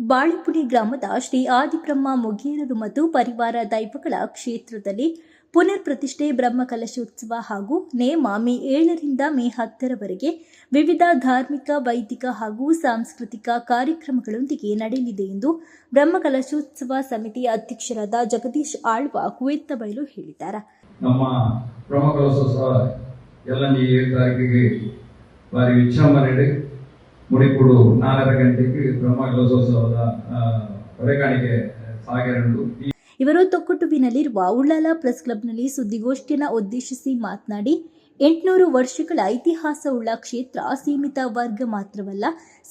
ಬಾಳೆಪುಡಿ ಗ್ರಾಮದ ಶ್ರೀ ಆದಿಬ್ರಹ್ಮ ಮೊಗೇರರು ಮತ್ತು ಪರಿವಾರ ದೈವಗಳ ಕ್ಷೇತ್ರದಲ್ಲಿ ಪುನರ್ ಪ್ರತಿಷ್ಠೆ ಬ್ರಹ್ಮಕಲಶೋತ್ಸವ ಹಾಗೂ ನೇಮ ಮೇ 7ರಿಂದ ಮೇ 10ರವರೆಗೆ ವಿವಿಧ ಧಾರ್ಮಿಕ, ವೈದಿಕ ಹಾಗೂ ಸಾಂಸ್ಕೃತಿಕ ಕಾರ್ಯಕ್ರಮಗಳೊಂದಿಗೆ ನಡೆಯಲಿದೆ ಎಂದು ಬ್ರಹ್ಮಕಲಶೋತ್ಸವ ಸಮಿತಿ ಅಧ್ಯಕ್ಷರಾದ ಜಗದೀಶ್ ಆಳ್ವ ಕುವೆತ್ತಬೈಲು ಹೇಳಿದ್ದಾರೆ. ನಮ್ಮ ಬ್ರಹ್ಮಕಲಶೋತ್ಸವ 7 ತಾರೀಕಿಗೆ ಭಾರಿ ವಿಜೃಂಭಣೆಯಲ್ಲಿ ಮುಡಿಪುಡು 4 ಗಂಟೆಗೆ ಬ್ರಹ್ಮಕಲಶೋತ್ಸವದ ಹೊರೆಕಾಣಿಕೆ ಸಾಗರಂಡು. ಇವರು ತೊಕ್ಕೊಟ್ಟುವಿನಲ್ಲಿರುವ ಉಳ್ಳಾಲ ಪ್ರೆಸ್ ಕ್ಲಬ್ನಲ್ಲಿ ಸುದ್ದಿಗೋಷ್ಠಿಯನ್ನು ಉದ್ದೇಶಿಸಿ ಮಾತನಾಡಿ, 800 ವರ್ಷಗಳ ಇತಿಹಾಸವುಳ್ಳ ಕ್ಷೇತ್ರ ಸೀಮಿತ ವರ್ಗ ಮಾತ್ರವಲ್ಲ,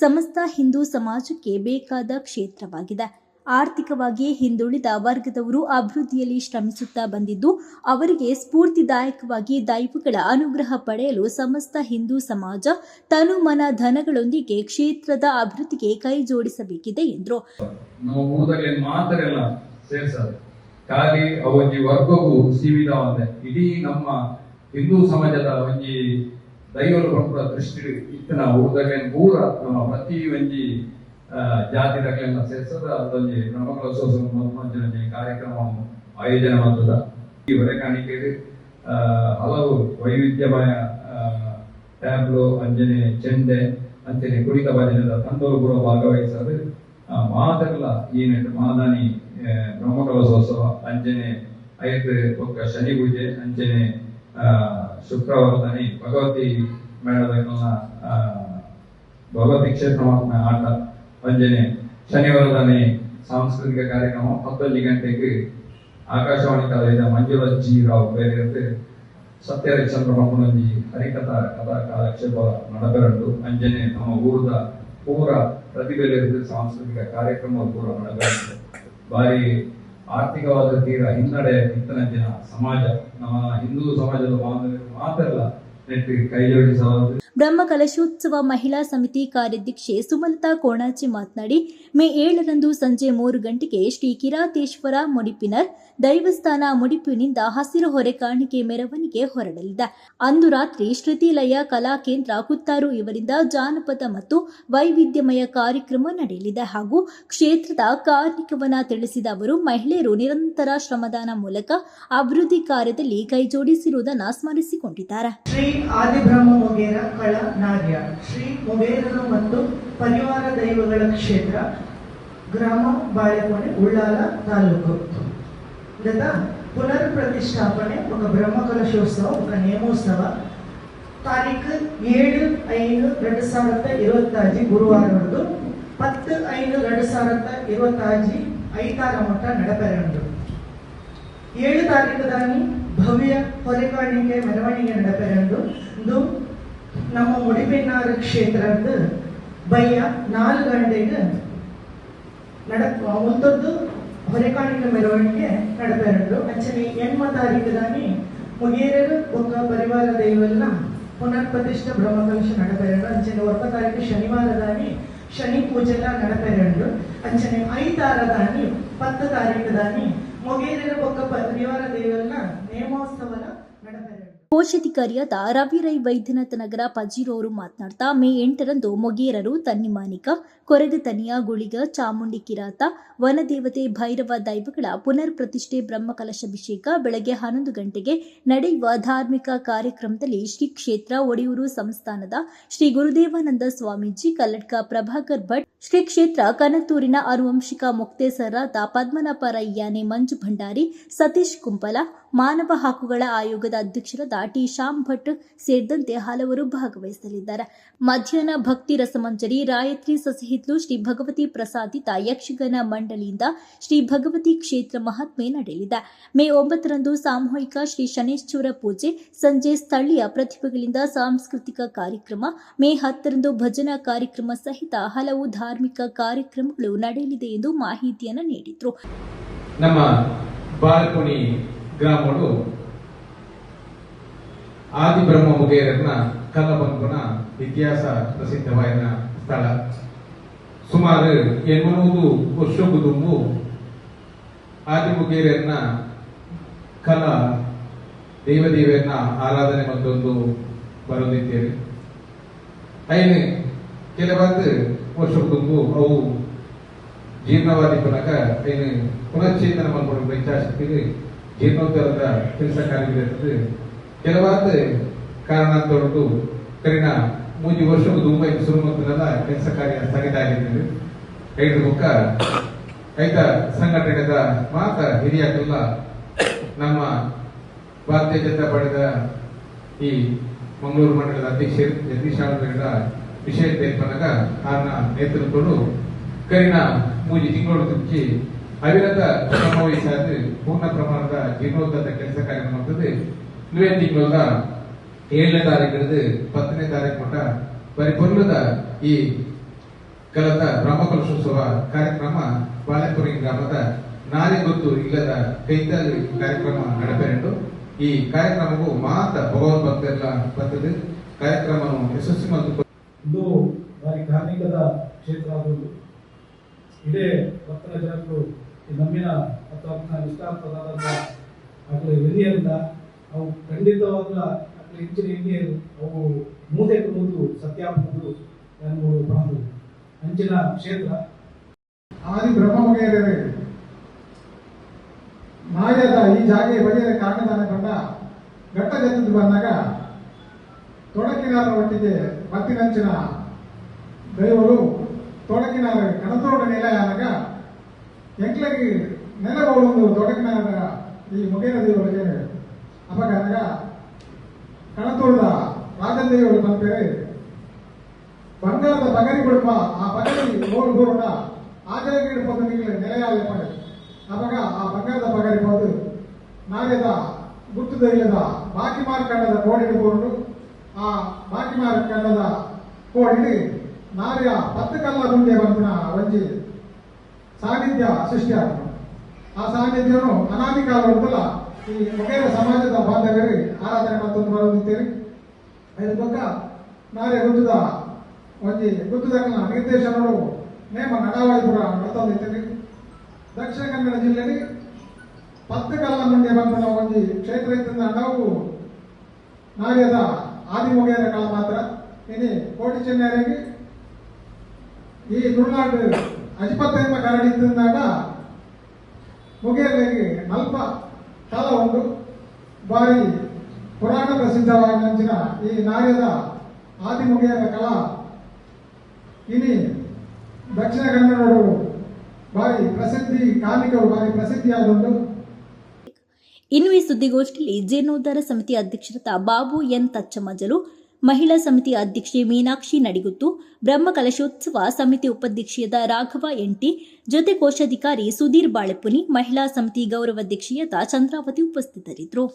ಸಮಸ್ತ ಹಿಂದೂ ಸಮಾಜಕ್ಕೆ ಬೇಕಾದ ಕ್ಷೇತ್ರವಾಗಿದೆ. ಆರ್ಥಿಕವಾಗಿ ಹಿಂದುಳಿದ ವರ್ಗದವರು ಅಭಿವೃದ್ಧಿಯಲ್ಲಿ ಶ್ರಮಿಸುತ್ತಾ ಬಂದಿದ್ದು, ಅವರಿಗೆ ಸ್ಫೂರ್ತಿದಾಯಕವಾಗಿ ದೈವಗಳ ಅನುಗ್ರಹ ಪಡೆಯಲು ಸಮಸ್ತ ಹಿಂದೂ ಸಮಾಜ ತನು ಮನ ಧನಗಳೊಂದಿಗೆ ಕ್ಷೇತ್ರದ ಅಭಿವೃದ್ಧಿಗೆ ಕೈ ಜೋಡಿಸಬೇಕಿದೆ ಎಂದರು. ಖಾಲಿ ಅವೊಂಜಿ ವರ್ಗವು ಸೀಮಿತವಾದ ಇಡೀ ನಮ್ಮ ಹಿಂದೂ ಸಮಾಜದ ಒಂಜಿ ದೈವಲು ಬರುವ ದೃಷ್ಟಿ ಇತ್ತಿನ ಊರಲ್ಲಿ ಪೂರ ನಮ್ಮ ಪ್ರತಿ ಒಂಜಿ ಜಾತಿಗಳೆಲ್ಲ ಸೇರಿಸದ ಅದೊಂದು ಬ್ರಹ್ಮಕಲಶೋತ್ಸವ ಕಾರ್ಯಕ್ರಮವನ್ನು ಆಯೋಜನೆ ಮಾಡ್ತದ. ಈ ಹೊರೆಕಾಣಿಕೆಯಲ್ಲಿ ಹಲವು ವೈವಿಧ್ಯಮಯ ಟ್ಯಾಬ್ಲೋ ಅಂಜನೆ ಚೆಂಡೆ ಅಂಚನೆ ಕುಡಿತ ಭಜನದ ತಂಡಗಳು ಕೂಡ ಭಾಗವಹಿಸಲು ಮಾದಲ್ಲ ಈ ಮಾದಾನಿ ಬ್ರಹ್ಮಕಲಶೋತ್ಸವ ಅಂಜನೆ 5 ಒಕ್ಕ ಶನಿ ಪೂಜೆ ಅಂಜನೆ ಶುಕ್ರವಾರದಲ್ಲಿ ಭಗವತಿ ಮೇಳದ ಭಗವತಿ ಕ್ಷೇತ್ರ ಆಟ ಅಂಜನೆ ಶನಿವಾರದಲ್ಲಿ ಸಾಂಸ್ಕೃತಿಕ ಕಾರ್ಯಕ್ರಮ 11 ಗಂಟೆಗೆ ಆಕಾಶವಾಣಿ ಕಾಲೇಜ ಮಂಜುಳಾ ಜಿ ರಾವ್ ಬೇರೆ ಸತ್ಯಹರಿಶ್ಚಂದ್ರ ಮಕ್ಕಳೊಂಜಿ ಹರಿಕಥಾ ಕಥಾ ಕಾಲಕ್ಷೇಪ ನಡೆಬರಂಡು ಅಂಜನೆ ನಮ್ಮ ಊರದ ಪೂರ ಪ್ರತಿಭೆಯಲ್ಲಿ ಸಾಂಸ್ಕೃತಿಕ ಕಾರ್ಯಕ್ರಮ ಪೂರ ನಡೆಬರಂಡು. ಭಾರಿ ಆರ್ಥಿಕವಾದ ತೀರ ಹಿನ್ನಡೆ ಇತ್ತನಂಚಿನ ಸಮಾಜ ನಮ್ಮ ಹಿಂದೂ ಸಮಾಜದ ಬಾಂಧವ್ಯರು ಮಾತ್ರ ನೆಟ್ಟಿ ಕೈ ಜೋಡಿಸಬಹುದು. ಬ್ರಹ್ಮಕಲಶೋತ್ಸವ ಮಹಿಳಾ ಸಮಿತಿ ಕಾರ್ಯಾಧ್ಯಕ್ಷೆ ಸುಮಲತಾ ಕೋಣಾಚಿ ಮಾತನಾಡಿ, ಮೇ 7ರಂದು ಸಂಜೆ 3 ಗಂಟೆಗೆ ಶ್ರೀ ಕಿರಾತೇಶ್ವರ ಮುಡಿಪಿನರ್ ದೈವಸ್ಥಾನ ಮುಡಿಪಿನಿಂದ ಹಸಿರು ಹೊರೆಕಾಣಿಕೆ ಮೆರವಣಿಗೆ ಹೊರಡಲಿದೆ. ಅಂದು ರಾತ್ರಿ ಶ್ರುತಿಲಯ ಕಲಾ ಕೇಂದ್ರ ಕುತ್ತಾರು ಇವರಿಂದ ಜಾನಪದ ಮತ್ತು ವೈವಿಧ್ಯಮಯ ಕಾರ್ಯಕ್ರಮ ನಡೆಯಲಿದೆ ಹಾಗೂ ಕ್ಷೇತ್ರದ ಕಾರ್ಯಕ್ರಮವನ್ನು ತಿಳಿಸಿದ ಅವರು, ಮಹಿಳೆಯರು ನಿರಂತರ ಶ್ರಮದಾನ ಮೂಲಕ ಅಭಿವೃದ್ಧಿ ಕಾರ್ಯದಲ್ಲಿ ಕೈಜೋಡಿಸಿರುವುದನ್ನು ಸ್ಮರಿಸಿಕೊಂಡಿದ್ದಾರೆ. ಶ್ರೀ ಆದಿಬ್ರಹ್ಮ ಮೊಗೇರ ಕಳ ನಾರ್ಯ ಶ್ರೀ ಮೊಗೇರರು ಮತ್ತು ಪರಿವಾರ ದೈವಗಳ ಕ್ಷೇತ್ರ ಗ್ರಾಮ ಬಾಳೆಪುಡಿ ಉಳ್ಳಾಲ ತಾಲೂಕು ಗತ ಪುನರ್ ಪ್ರತಿಷ್ಠಾಪನೆ ఒక ಬ್ರಹ್ಮಕಲಶೋತ್ಸವ ఒక ನೇಮೋತ್ಸವ ತಾರೀಖು 7/5/2025 ಗುರುವಾರವರೆಗೂ 10/5/2025 ಐತಾರ ಮಟ್ಟ ನಡೆಪೆರಂಡು. 7 ತಾರೀಕು ದಾನಿ ಭವ್ಯ ಹೊರೆಕಾಣಿಕೆ ಮೆರವಣಿಗೆ ನಡೆಪೆರಂಡು. ಇದು ನಮ್ಮ ಮುಡಿಪೆನ್ನಾರು ಕ್ಷೇತ್ರದ ಬಯ್ಯ 4 ಗಂಟೆಗೆ ಮುಂತದ್ದು ಹೊರೆಕಾಣಿಕೆ ಮೆರವಣಿಗೆ ನಡೆಪೆರಂಡು. ಅಂಚನೆ 8 ತಾರೀಕು ದಾನಿ ಮುಗೇರರು ಒಕ್ಕ ಪರಿವಾರ ದೈವಲ್ಲ ಪುನರ್ ಪ್ರತಿಷ್ಠೆ ಬ್ರಹ್ಮಕಲಶ ನಡೆಪೆರಂಡು. ಅಂಚನೆ 9 ತಾರೀಕು ಶನಿವಾರ ದಾನಿ ಶನಿ ಪೂಜೆಲ್ಲ ನಡೆಪೆರಂಡು. ಅಂಚನೆ 5 ದಾನಿ 10 ತಾರೀಕು ದಾನಿ ಮೊಗೇರರು ಒಕ್ಕ ಪರಿವಾರ ದೈವಲ್ಲ ನೇಮೋತ್ಸವನ ನಡೆಪೆರಂಡು. ಕೋಶಾಧಿಕಾರಿಯಾದ ರವಿರೈ ವೈದ್ಯನಾಥ ನಗರ ಪಜೀರು ಅವರು ಮಾತನಾಡ್ತಾ, ಮೇ 8ರಂದು ಮೊಗೇರರು ತನ್ನಿಮಾನಿಕ, ಕೊರಗತನಿಯ, ಗುಳಿಗ, ಚಾಮುಂಡಿ ಕಿರಾತ, ವನದೇವತೆ, ಭೈರವ ದೈವಗಳ ಪುನರ್ ಪ್ರತಿಷ್ಠೆ ಬ್ರಹ್ಮಕಲಶಾಭಿಷೇಕ ಬೆಳಗ್ಗೆ 11 ಗಂಟೆಗೆ ನಡೆಯುವ ಧಾರ್ಮಿಕ ಕಾರ್ಯಕ್ರಮದಲ್ಲಿ ಶ್ರೀ ಕ್ಷೇತ್ರ ಒಡಿಯೂರು ಸಂಸ್ಥಾನದ ಶ್ರೀ ಗುರುದೇವಾನಂದ ಸ್ವಾಮೀಜಿ, ಕಲ್ಲಡ್ಕ ಪ್ರಭಾಕರ್ ಭಟ್, ಶ್ರೀ ಕ್ಷೇತ್ರ ಕನತ್ತೂರಿನ ಅನುವಂಶಿಕ ಮುಕ್ತೇಸರಾದ ಪದ್ಮನಾಭ ರೈಯಾನೆ, ಮಂಜು ಭಂಡಾರಿ, ಸತೀಶ್ ಕುಂಪಲ, ಮಾನವ ಹಕ್ಕುಗಳ ಆಯೋಗದ ಅಧ್ಯಕ್ಷರಾದ ಟಿ ಶ್ಯಾಮ್ ಭಟ್ ಸೇರಿದಂತೆ ಹಲವರು ಭಾಗವಹಿಸಲಿದ್ದಾರೆ. ಮಧ್ಯಾಹ್ನ ಭಕ್ತಿ ರಸಮಂಜರಿ, ರಾಯತ್ರಿ ಸಸಿಹಿತ್ಲು, ಶ್ರೀ ಭಗವತಿ ಪ್ರಸಾದಿತ ಯಕ್ಷಗಾನ ಮಂಡಳಿಯಿಂದ ಶ್ರೀ ಭಗವತಿ ಕ್ಷೇತ್ರ ಮಹಾತ್ಮೆ ನಡೆಯಲಿದೆ. ಮೇ 9ರಂದು ಸಾಮೂಹಿಕ ಶ್ರೀ ಶನೇಶ್ವರ ಪೂಜೆ, ಸಂಜೆ ಸ್ಥಳೀಯ ಪ್ರತಿಭೆಗಳಿಂದ ಸಾಂಸ್ಕೃತಿಕ ಕಾರ್ಯಕ್ರಮ, ಮೇ 10ರಂದು ಭಜನಾ ಕಾರ್ಯಕ್ರಮ ಸಹಿತ ಹಲವು ಧಾರ್ಮಿಕ ಕಾರ್ಯಕ್ರಮಗಳು ನಡೆಯಲಿದೆ ಎಂದು ಮಾಹಿತಿಯನ್ನು ನೀಡಿದರು. ನಮ್ಮ ಬಾಳೆಪುಡಿ ಗ್ರಾಮಗಳು ಆದಿಬ್ರಹ್ಮ ಮೊಗೇರನ ಕಲ್ಲಬಂಕುನ ಇತಿಹಾಸ ಪ್ರಸಿದ್ಧವಾದ ಸ್ಥಳ. ಸುಮಾರು 800 ವರ್ಷಕ್ಕೂ ತುಂಬು ಆದಿಮೊಗೇರನ್ನ ಕಲ ದೇವದೇವರನ್ನ ಆರಾಧನೆ ಮತ್ತೊಂದು ಬರೋದಿದ್ದೇವೆ. ಐನು ಕೆಲವಾದ ವರ್ಷಕ್ಕೂ ತುಂಬು ಅವು ಜೀರ್ಣವಾದಿ ಪುನಕ ಏನು ಪುನಶ್ಚೇತನ ಮಾಡ್ಕೊಂಡು ಇಚ್ಛಾಶಕ್ತಿಗೆ ಜೀರ್ಣೋದ್ಧಾರದ ಕೆಲಸ ಕಾರ್ಯಗಳಿರ್ತದೆ ಕೆಲವಾದ ಕಾರಣಾಂತರದ್ದು ಕರಿನ 3 ವರ್ಷಕ್ಕೂ ತುಂಬ ಸುರುಮತ್ತದ ಕೆಲಸ ಕಾರ್ಯ ಸ್ಥಗಿತ ಆಗಿರ್ತದೆ ಐದು ಬುಕ್ಕ ಐತ ಸಂಘಟನೆದ ಮಾತ ಹಿರಿಯಾಕಲ್ಲ ನಮ್ಮ ಭಾರತೀಯ ಜನತಾ ಪಾರ್ಟಿದ ಈ ಮಂಗಳೂರು ಮಂಡಲದ ಅಧ್ಯಕ್ಷರು ಜಗದೀಶ್ ಅವರ ವಿಷಯ ತೆರಪನಗ ಆರ್ನ ನೇತೃತ್ವಗಳು ಕರಿನ 3 ತಿಂಗಳು ತುಚ್ಚಿ ಅವಿರತ ಶ್ರಮ ವಹಿಸಾದ ಪೂರ್ಣ ಪ್ರಮಾಣದ ಜೀರ್ಣೋದ್ಧಾರದ ಕೆಲಸ ಕಾರ್ಯಕ್ರಮ ಆಗ್ತದೆ 9 ತಿಂಗಳ 7ನೇ ತಾರೀಕಿನದು 10ನೇ ತಾರೀಕು ಮಟ್ಟ ಪರಿಪೂರ್ಣದ ಈ ಕಲದ ಬ್ರಹ್ಮಕಲಶೋತ್ಸವ ಕಾರ್ಯಕ್ರಮ ಬಾಲೆಪುರಿ ಗ್ರಾಮದ ನಾರಿ ಗೊತ್ತು ಇಲ್ಲದ ಕೈತಾಲಿ ಕಾರ್ಯಕ್ರಮ ನಡೆಪೆರಡು ಈ ಕಾರ್ಯಕ್ರಮಕ್ಕೂ ಮಾತ ಭಗವದ್ ಭಕ್ತರೆಲ್ಲ ಬರ್ತದೆ ಕಾರ್ಯಕ್ರಮವನ್ನು ಯಶಸ್ವಿ ಮತ್ತು ಇದು ಭಾರಿ ಧಾರ್ಮಿಕದ ಕ್ಷೇತ್ರ ಆಗುವುದು ಇದೇ ಭಕ್ತರ ಜನರು ಈ ನಂಬಿನ ಮತ್ತು ಅದನ್ನ ಇಷ್ಟಪಡಾದಂಥ ಆಗಲೇ ಹಿರಿಯರಿಂದ ಅವು ಖಂಡಿತವಾದ ಹೆಚ್ಚಿನ ಹಿರಿಯರು ಅವು ಮೂದೆಗೆ ಮುಂದು ಸತ್ಯಾಪುವುದು ಎನ್ನುವುದು ಬಹಳ ಅಂಚಿನ ಕ್ಷೇತ್ರ ಆದಿ ಬ್ರಹ್ಮಮುಖೇರರು ನಾಯದ ಈ ಜಾಗೆ ಬಗೆಯ ಕಾರಣದಾನ ಕಂಡ ಘಟ್ಟ ಜದ್ದು ಬಂದಾಗ ತೊಡಕಿನಾರ ಒಟ್ಟಿಗೆ ಮತ್ತಿನಂಚಿನ ದೈವಗಳು ತೊಡಕಿನಾರ ಕಣತೋಟ ನೆಲೆಯಾದಾಗ ಎಂಕ್ಲಗಿ ನೆಲಬಹುದು ತೊಡಕಿನಾರ ಈ ಮುಗೇರ ದೇವರಿಗೆ ಅಪಗಾನಗ ಕಣತೋಳದ ರಾಜನ್ ದೇವರು ಬಂದರೆ ಬಂಗಾರದ ಪಗರಿ ಕೊಡುವ ಆ ಪಗರಿ ಓಡು ಬೋರ್ಡ ಆಜಾಗಿ ಪದನಿಗೆ ನೆಲೆಯಾಲೆ ಪಡೆ ಅವಾಗ ಆ ಬಂಗಾರದ ಪಗರಿ ಹೋದು ನಾರ್ಯದ ಗುಟ್ಟು ದೈಲದ ಬಾಕಿ ಮಾರ್ಕಂಡದ ಕೋಡಿಗೆ ಬೋರ್ಡು ಆ ಬಾಕಿ ಮಾರ್ಕಂಡದ ಕೋಡಿ ನಾರ್ಯ 10 ಕಲ್ಲ ಮುಂದೆ ಬಂದ ಒಂಜಿ ಸಾನ್ನಿಧ್ಯ ಸೃಷ್ಟಿಯಾದ ಆ ಸಾನ್ನಿಧ್ಯವನ್ನು ಅನಾದಿ ಕಾಲದಲ್ಲ ಈ ಮುಖೇರ ಸಮಾಜದ ಬಾಂಧವ್ಯರು ಆರಾಧನೆ ಮತ್ತೊಂದು ಬರೋದಿದ್ದೀರಿ ಐದು ಪಕ್ಕ ನಾರ್ಯ ಗುತ್ತದ ಒಂಜಿ ಗುತ್ತದಕ್ಕನ ನಿರ್ದೇಶನಗಳು ನೇಮ ನಡಾವಳಿಪುರ ನಡೆತಂದಿದ್ದೀರಿ ದಕ್ಷಿಣ ಕನ್ನಡ ಜಿಲ್ಲೆಯಲ್ಲಿ 10 ಕಲ್ಲ ಮುಂದೆ ಬಂದ ಒಂಜಿ ಕ್ಷೇತ್ರ ಇದ್ದ ನಾವು ನಾರ್ಯದ ಆದಿಮುಗೇರ ಕಾಲ ಮಾತ್ರ ಇನಿ ಕೋಟಿ ಚೆನ್ನೈರಿಗೆ ಈ ತುಳುನಾಡು ಅಜಿಪತ್ತೆಂಬ ಕರಡಿ ಇದ್ದಾಗ ಮುಗೇರಿಗೆ ನಲ್ಪ ಕಾಲ ಉಂಟು ಬಾರಿ ಪುರಾಣ ಪ್ರಸಿದ್ಧವಾಗಿ ನಂಚಿನ ಈ ನಾರ್ಯದ ಆದಿಮುಗೇರ ಕಲಾ ಇನಿ ದಕ್ಷಿಣ ಕನ್ನಡಗಳು ಬಾರಿ ಪ್ರಸಿದ್ಧಿ ಕಾಲಿಕವು ಬಾರಿ ಪ್ರಸಿದ್ಧಿಯಾದುಂಟು. ಇನ್ನು ಈ ಸುದ್ದಿಗೋಷ್ಠಿಯಲ್ಲಿ ಜೀರ್ಣೋದ್ಧಾರ ಸಮಿತಿ ಅಧ್ಯಕ್ಷರಾದ ಬಾಬು ಎನ್ ತಚ್ಚಮಜಲು, ಮಹಿಳಾ ಸಮಿತಿ ಅಧ್ಯಕ್ಷೆ ಮೀನಾಕ್ಷಿ ನಡಿಗುತ್ತು, ಬ್ರಹ್ಮಕಲಶೋತ್ಸವ ಸಮಿತಿ ಉಪಾಧ್ಯಕ್ಷೆಯಾದ ರಾಘವ ಎಂಟಿ, ಜೊತೆ ಕೋಶಾಧಿಕಾರಿ ಸುಧೀರ್ ಬಾಳೆಪುನಿ, ಮಹಿಳಾ ಸಮಿತಿ ಗೌರವಾಧ್ಯಕ್ಷೆಯಾದ ಚಂದ್ರಾವತಿ ಉಪಸ್ಥಿತರಿದ್ದರು.